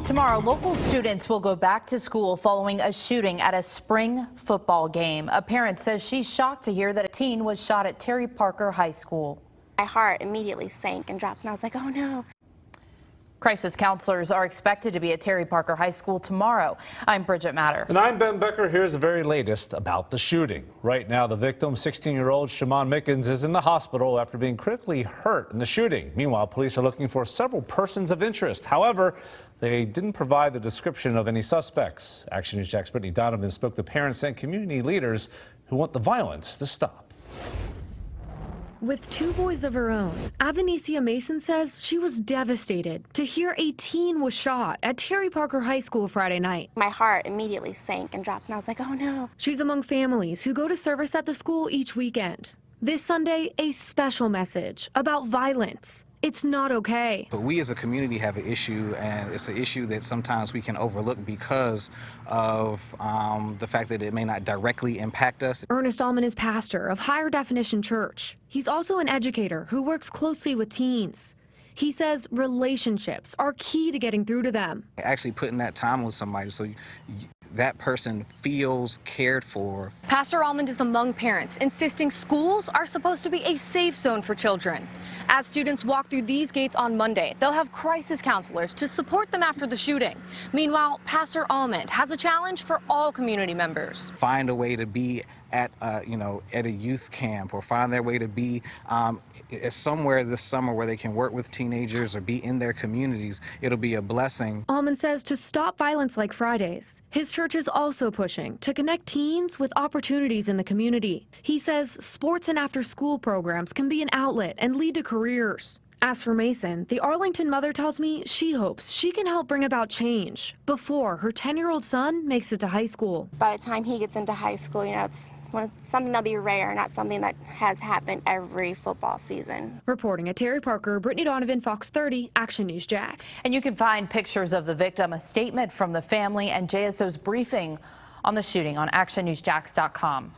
Tomorrow, local students will go back to school following a shooting at a spring football game. A parent says she's shocked to hear that a teen was shot at Terry Parker High School. My heart immediately sank and dropped, and I was like, oh no. Crisis counselors are expected to be at Terry Parker High School tomorrow. I'm Bridget Matter. And I'm Ben Becker. Here's the very latest about the shooting. Right now, the victim, 16-year-old Shaman Mickens, is in the hospital after being critically hurt in the shooting. Meanwhile, police are looking for several persons of interest. However, they didn't provide the description of any suspects. Action News Jack's Brittany Donovan spoke to parents and community leaders who want the violence to stop. With two boys of her own, Avenesia Mason says she was devastated to hear a teen was shot at Terry Parker High School Friday night. My heart immediately sank and dropped, and I was like, oh no. She's among families who go to service at the school each weekend. This Sunday, a special message about violence. It's not okay. But we as a community have an issue, and it's an issue that sometimes we can overlook because of the fact that it may not directly impact us. Ernest Allman is pastor of Higher Definition Church. He's also an educator who works closely with teens. He says relationships are key to getting through to them. Actually putting that time with somebody so that person feels cared for. Pastor Almond is among parents, insisting schools are supposed to be a safe zone for children. As students walk through these gates on Monday, they'll have crisis counselors to support them after the shooting. Meanwhile, Pastor Almond has a challenge for all community members. Find a way to be at at a youth camp, or find their way to be somewhere this summer where they can work with teenagers or be in their communities. It'll be a blessing. Almond says to stop violence like Fridays, his church is also pushing to connect teens with opportunities in the community. He says sports and after-school programs can be an outlet and lead to careers. As for Mason, the Arlington mother tells me she hopes she can help bring about change before her 10-year-old son makes it to high school. By the time he gets into high school, it's something that'll be rare, not something that has happened every football season. Reporting at Terry Parker, Brittany Donovan, Fox 30, Action News Jax. And you can find pictures of the victim, a statement from the family, and JSO's briefing on the shooting on actionnewsjax.com.